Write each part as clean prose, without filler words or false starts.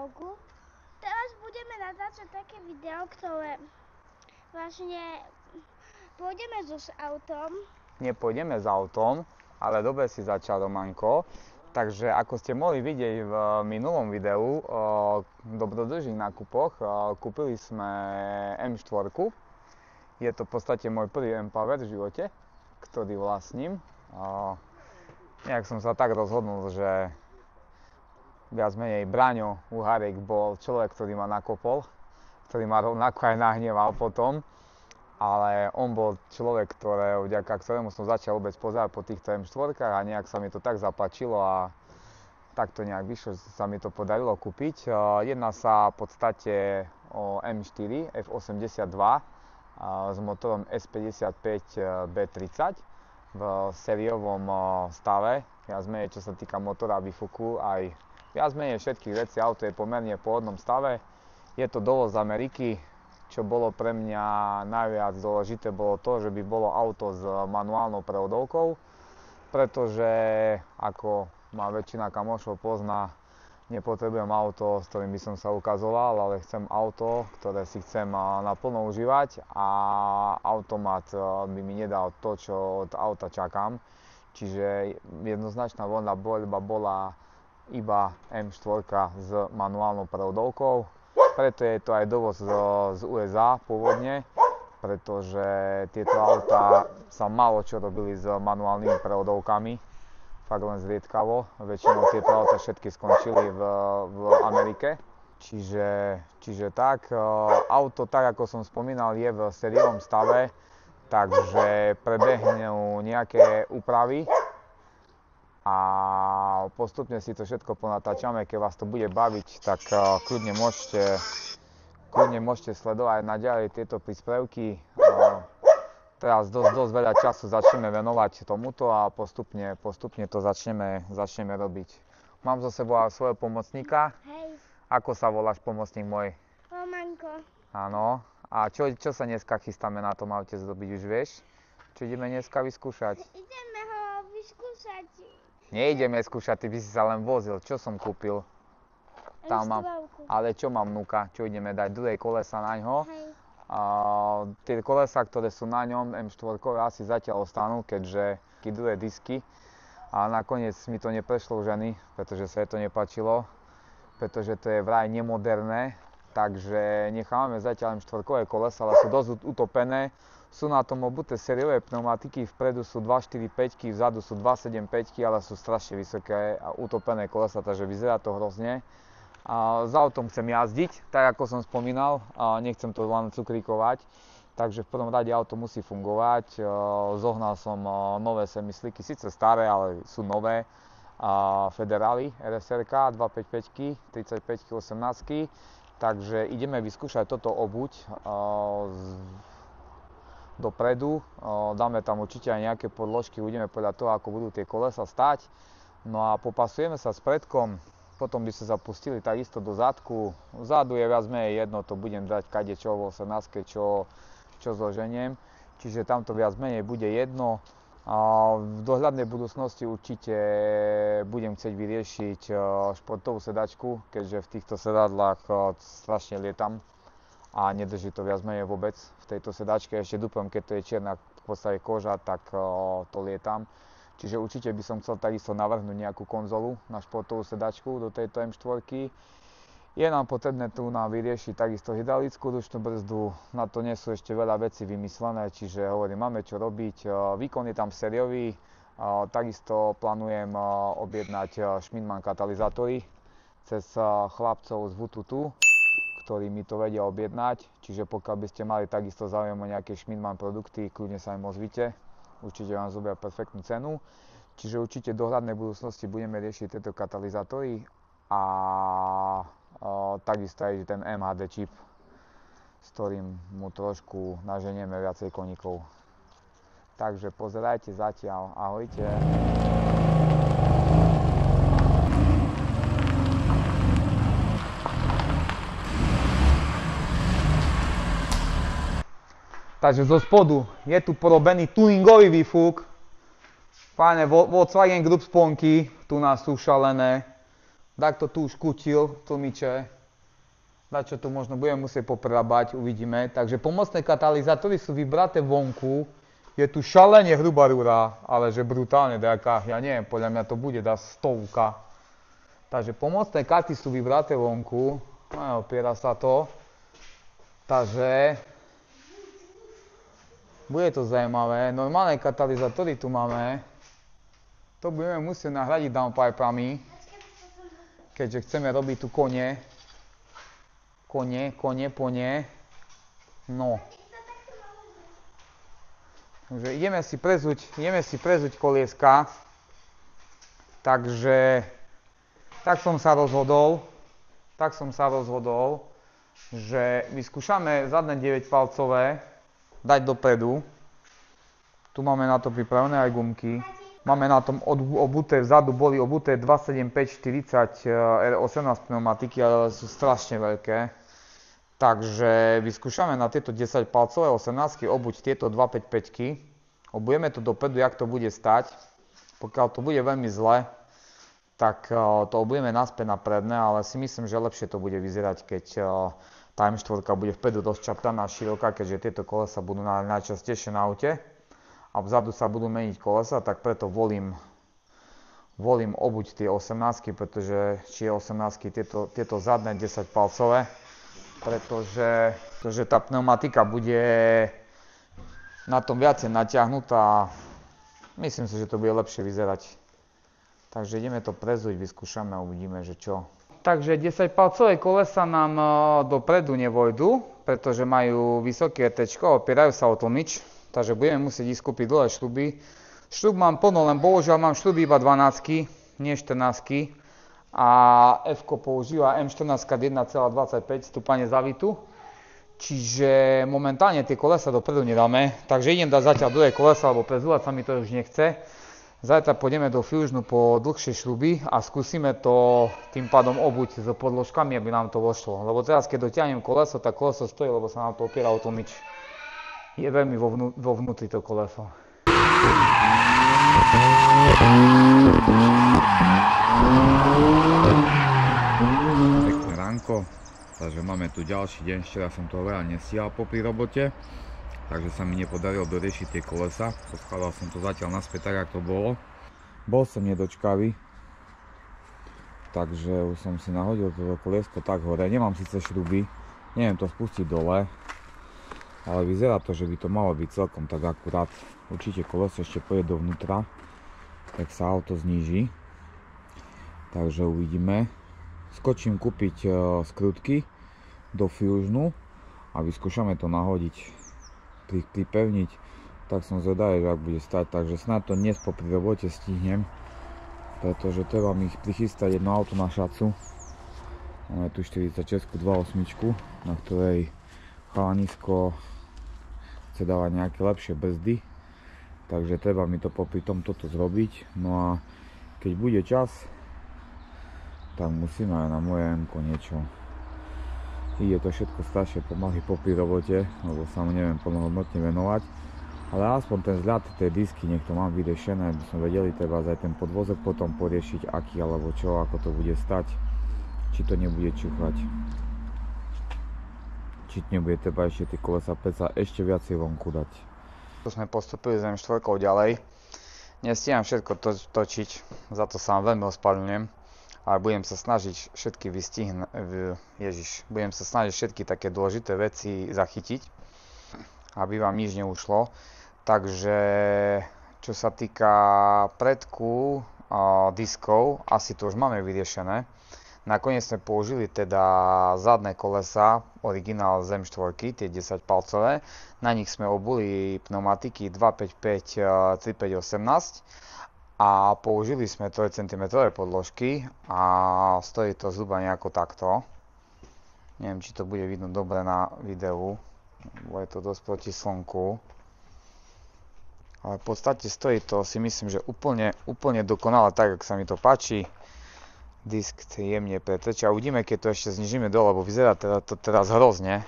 vlogu. Teraz budeme natáčať také video, ktoré vlastne pôjdeme s autom. Nepôjdeme s autom, ale dobre si začal, Romanko. Takže ako ste mohli vidieť v minulom videu dobrodružných nákupoch, kúpili sme M4. Je to v podstate môj prvý MPV v živote, ktorý vlastním. Nejak som sa tak rozhodnul, že viac menej Braňo Uhárek bol človek, ktorý ma nakopol, ktorý ma rovnako aj nahneval potom. Ale on bol človek, vďaka ktorému som začal vôbec pozerať po týchto M4 a nejak sa mi to tak zapáčilo a tak to nejak vyšlo, že sa mi to podarilo kúpiť. Jedná sa v podstate o M4 F82 s motorom S55 B30 v sériovom stave. Viac menej, čo sa týka motora, výfuku, aj viac menej všetkých vecí, auto je pomerne v pôvodnom stave. Je to dovoz z Ameriky. Čo bolo pre mňa najviac dôležité, bolo to, že by bolo auto s manuálnou prevodovkou, pretože ako ma väčšina kamošov pozná, nepotrebujem auto, s ktorým by som sa ukazoval, ale chcem auto, ktoré si chcem naplno užívať a automat by mi nedal to, čo od auta čakám. Čiže jednoznačná voľná voľba bola iba M4 s manuálnou prevodovkou. Preto je to aj dovoz z USA pôvodne, pretože tieto autá sa málo čo robili s manuálnymi prevodovkami, fakt len zriedkavo. Väčšinou tieto autá všetky skončili v Amerike. Čiže tak, auto, tak ako som spomínal, je v sériovom stave, takže prebehnú nejaké úpravy a postupne si to všetko ponatáčame. Keď vás to bude baviť, tak kľudne môžete sledovať naďalej tieto príspevky. Teraz dosť veľa času začneme venovať tomuto a postupne to začneme robiť. Mám za sebou aj svojho pomocníka. Hej. Ako sa voláš, pomocník môj? Romanko. Áno. A čo sa dneska chystáme na tom aute zrobiť, už vieš? Čo ideme dneska vyskúšať? Ideme ho vyskúšať. Neideme skúšať, ty by si sa len vozil. Čo som kúpil? Tam mám. Ale čo mám vnúka? Čo ideme dať? Druhé kolesa na ňo. Hej. Tie kolesa, ktoré sú na ňom, M4, asi zatiaľ ostanú, keďže druhé disky. A nakoniec mi to neprešlo u ženy, pretože sa jej to nepáčilo. Pretože to je vraj nemoderné. Takže nechávame zatiaľ M4 kolesa, ale sú dosť utopené. Sú na tom obuté sériové pneumatiky, vpredu sú 2.4.5, vzadu sú 2.7.5, ale sú strašne vysoké a utopené kolesa, takže vyzerá to hrozne. S autom chcem jazdiť, tak ako som spomínal, nechcem to len cukríkovať, takže v prvom rade auto musí fungovať. Zohnal som nové semislíky, síce staré, ale sú nové. Federali RSR-ka, 2.5.5, 35 18, takže ideme vyskúšať toto obuť dopredu, dáme tam určite aj nejaké podložky, uvidíme podľa toho, ako budú tie kolesa stať. No a popasujeme sa s predkom, potom by sa zapustili takisto do zadku. Vzadu je viac menej jedno, to budem dať kadečo vo 18, čo zloženiem. Čiže tamto viac menej bude jedno. V dohľadnej budúcnosti určite budem chcieť vyriešiť športovú sedačku, keďže v týchto sedadlách strašne lietam. A nedrží to viac menej vôbec v tejto sedačke. Ešte dúfam, keď to je čierna v podstate koža, tak to lietam. Čiže určite by som chcel takisto navrhnúť nejakú konzolu na športovú sedačku do tejto M4. Je nám potrebné tu vyriešiť takisto hydraulickú ručnú brzdu. Na to nie sú ešte veľa vecí vymyslené, čiže hovorím, máme čo robiť. Výkon je tam sériový. Takisto plánujem objednať Schmidtmann katalizátory cez chlapcov z Vututu, ktorí mi to vedia objednať, čiže pokiaľ by ste mali takisto záujem o nejaké Schmidtmann produkty, kľudne sa im ozvite, určite vám zobia perfektnú cenu. Čiže určite v dohľadnej budúcnosti budeme riešiť tieto katalizátory a takisto aj ten MHD čip, s ktorým mu trošku naženieme viacej koníkov. Takže pozerajte zatiaľ, ahojte. Takže zo spodu je tu porobený tuningový výfuk. Fajné Volkswagen Group sponky, tu nás sú šalené. Takto tu už kutil tlmiče. Dačo tu možno budeme musieť poprerábať, uvidíme. Takže pomocné katalizátory sú vybraté vonku. Je tu šalene hrubá rúra, ale že brutálne nejaká, ja neviem, podľa mňa to bude dá 100. Takže pomocné katy sú vybraté vonku. No, opiera sa to. Takže bude to zaujímavé. Normálne katalizátory tu máme. To budeme musieť nahradiť downpipami, keďže chceme robiť tu kone. Kone. No. Takže ideme si prezuť kolieska. Takže tak som sa rozhodol, že vyskúšame zadné 9-palcové dať dopredu. Tu máme na to pripravené aj gumky. Máme na tom obuté, vzadu boli obuté 275-40 R18 pneumatiky, ale sú strašne veľké. Takže vyskúšame na tieto 10-palcové 18 obuť tieto 255-ky. Obujeme to dopredu, jak to bude stať. Pokiaľ to bude veľmi zle, tak to obujeme naspäť na predné, ale si myslím, že lepšie to bude vyzerať, keď tá M4 bude vpredu rozčaptaná široká, keďže tieto kolesa budú najčastejšie na aute a vzadu sa budú meniť kolesa, tak preto volím obuť tie 18, pretože či je 18 tieto zadné 10-palcové, pretože tá pneumatika bude na tom viacej natiahnutá. Myslím si, že to bude lepšie vyzerať. Takže ideme to prezuť, vyskúšame a uvidíme, že čo. Takže 10-palcové kolesa nám dopredu nevojdu, pretože majú vysoké ETčko, opierajú sa o tlmič, takže budeme musieť ísť kúpiť dlhé šruby. Šrub mám plno, len bohužiaľ mám šruby iba 12, nie 14. A F-ko používa M14 1,25 stupane zavitu. Čiže momentálne tie kolesa dopredu nedáme. Takže idem dať zatiaľ druhé kolesa, lebo prezúvať sa mi to už nechce. Zajtra pôjdeme do Fusionu po dlhšie šruby a skúsime to tým pádom obuť s podložkami, aby nám to vošlo. Lebo teraz, keď dotiahnem koleso, tak koleso stojí, lebo sa nám to opiera o tlmič. Je veľmi vo vnútri to koleso. Pekné ránko, takže máme tu ďalší deň, včera som to veľa nestíhal popri robote, takže sa mi nepodarilo doriešiť tie kolesa, poskladal som to zatiaľ naspäť tak, ako to bolo. Bol som nedočkavý, takže už som si nahodil toto koliesko tak hore, nemám síce šruby, neviem to spustiť dole, ale vyzerá to, že by to malo byť celkom tak akurát. Určite koleso ešte pôjde dovnútra, tak sa auto zníži. Takže uvidíme. Skočím kúpiť skrutky do Fusionu a vyskúšame to nahodiť, pripevniť. Tak som zvedavý, že ak bude stať. Takže snad to dnes popri robote stihnem, pretože treba mi prichystať jedno auto na šacu. Máme tu 46 2.8, na ktorej chalanisko chce dávať nejaké lepšie brzdy. Takže treba mi to popri tom toto zrobiť. No a keď bude čas, tak musím aj na moje M-ko niečo. Ide to všetko strašne pomaly popri robote, lebo sa mu neviem plnohodnotne venovať. Ale aspoň ten vzľad tej disky, nech to mám vyriešené, aby sme vedeli treba aj ten podvozok potom poriešiť, aký alebo čo, ako to bude stať. Či to nebude čuchať. Či nebude treba ešte tie kolesa peca ešte viacej vonku dať. Tu sme postupili s M4 ďalej. Nestíham všetko točiť, za to sa vám veľmi ospravedlňujem. Ale budem sa snažiť všetky budem sa snažiť všetky také dôležité veci zachytiť, aby vám nič neušlo. Takže čo sa týka predku diskov, asi to už máme vyriešené. Nakoniec sme použili teda zadné kolesa, originál z M4, tie 10-palcové. Na nich sme obuli pneumatiky 255 3518 a použili sme 3 cm podložky a stojí to zhruba nejako takto. Neviem, či to bude vidno dobre na videu, bo je to dosť proti slnku. Ale v podstate stojí to, si myslím, že úplne dokonale tak, ako sa mi to páči. Disk jemne pretečia. Uvidíme, keď to ešte znižíme dole, lebo vyzerá to teraz hrozne,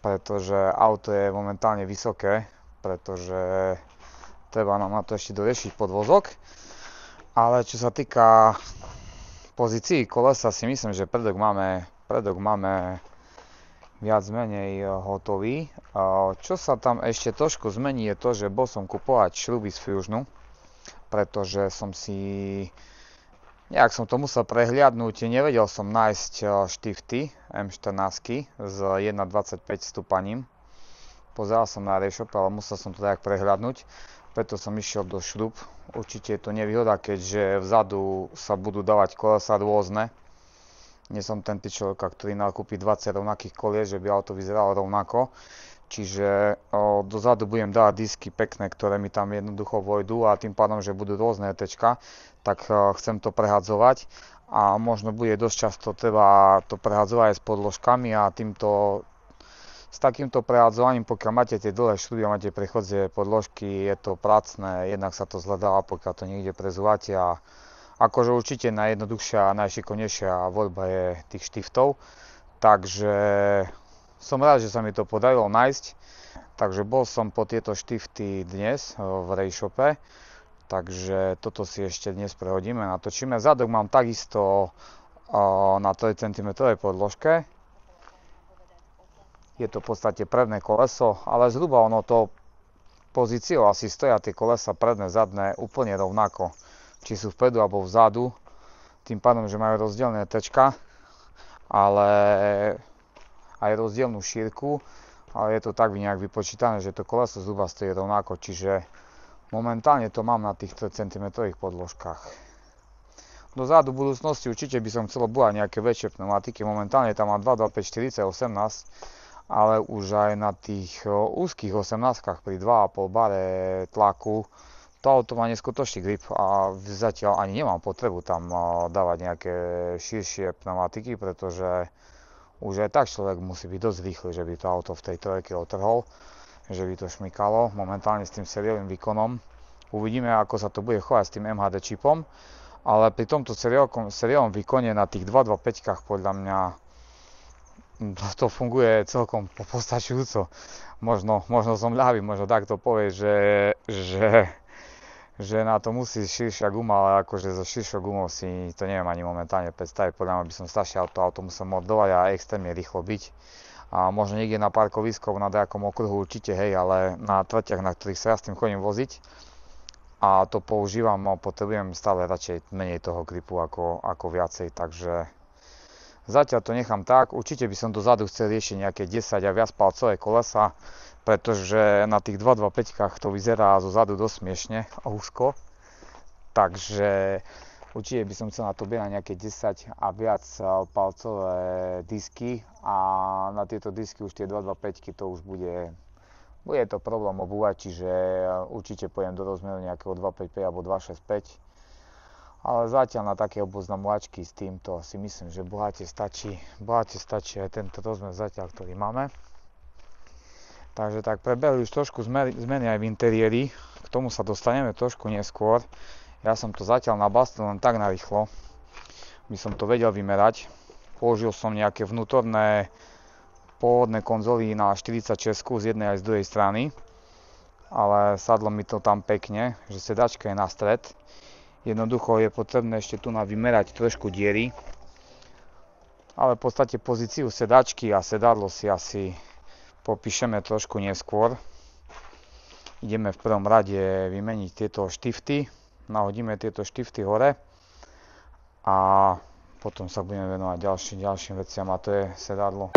pretože auto je momentálne vysoké, pretože treba nám na to ešte doriešiť podvozok. Ale čo sa týka pozícii kolesa si myslím, že predok máme viac menej hotový. Čo sa tam ešte trošku zmení je to, že bol som kupovať šruby z Fusionu, pretože som si nejak som to musel prehliadnúť, nevedel som nájsť štifty M14 s 1.25 stúpaním. Pozeral som na ReShop, ale musel som to tak prehľadnúť, preto som išiel do šrub. Určite je to nevýhoda, keďže vzadu sa budú dávať kolesa rôzne. Nie som ten typ človeka, ktorý nakúpi 20 rovnakých kolies, že by auto vyzeralo rovnako. Čiže dozadu budem dávať disky pekné, ktoré mi tam jednoducho vojdu a tým pádom, že budú rôzne ETčka, tak chcem to prehadzovať a možno bude dosť často treba to prehadzovať aj s podložkami a s takýmto prehadzovaním, pokiaľ máte tie dlhé šruby a máte prechodzie podložky, je to pracné, jednak sa to zhľadáva, pokiaľ to niekde prezúvate a akože určite najjednoduchšia a najšikovnejšia voľba je tých štiftov, takže som rád, že sa mi to podarilo nájsť. Takže bol som po tieto štifty dnes v ReShope, takže toto si ešte dnes prehodíme, natočíme. Zadok mám takisto na 3 cm podložke. Je to v podstate predné koleso, ale zhruba ono to pozíciou asi stoja tie kolesa predné, zadné úplne rovnako. Či sú vpredu alebo vzadu, tým pádom, že majú rozdielne tečka, ale aj rozdielnú šírku, ale je to tak nejak vypočítané, že to koleso zhruba stojí rovnako, čiže momentálne to mám na tých 3 cm podložkách. Dozadu v budúcnosti určite by som chcel búhať nejaké väčšie pneumatiky, momentálne tam mám 225 40 18, ale už aj na tých úzkých 18 pri 2,5 bare tlaku to auto má neskutočný grip a zatiaľ ani nemám potrebu tam dávať nejaké širšie pneumatiky, pretože už aj tak človek musí byť dosť rýchly, že by to auto v tej trojke otrhol, že by to šmykalo momentálne s tým sériovým výkonom. Uvidíme, ako sa to bude chovať s tým MHD čipom, ale pri tomto sériovom výkone na tých 225-kách podľa mňa to funguje celkom postačujúco. Možno som ľavý, možno takto povie, že na to musí širšia guma, ale akože so širšou gumou si to neviem ani momentálne predstaviť. Podľa mňa by som strašne auto musel moddovať a extrémne rýchlo byť. A možno niekde na parkovisku na nejakom okruhu určite, hej, ale na tratiach, na ktorých sa ja s tým chodím voziť a to používam, potrebujem stále radšej menej toho gripu ako viacej, takže zatiaľ to nechám tak. Určite by som dozadu chcel riešiť nejaké 10 a viac palcové kolesa, pretože na tých 225-kách to vyzerá zo zadu dosť smiešne a úzko. Takže určite by som chcel na to bierať nejaké 10 a viac palcové disky a na tieto disky už tie 225-ky to už bude to problém obúvať, čiže určite pôjdem do rozmeru nejakého 255 alebo 265. Ale zatiaľ na také oboznamovačky s týmto si myslím, že bohate stačí aj tento rozmer zatiaľ, ktorý máme. Takže tak prebehli už trošku zmeny aj v interiéri, k tomu sa dostaneme trošku neskôr. Ja som to zatiaľ nabastil len tak narýchlo, by som to vedel vymerať. Použil som nejaké vnútorné pôvodné konzoly na 46 z jednej aj z druhej strany, ale sadlo mi to tam pekne, že sedačka je na stred. Jednoducho je potrebné ešte tu vymerať trošku diery, ale v podstate pozíciu sedačky a sedadlo si asi popíšeme trošku neskôr. Ideme v prvom rade vymeniť tieto štifty, nahodíme tieto štifty hore a potom sa budeme venovať ďalším veciam a to je sedadlo.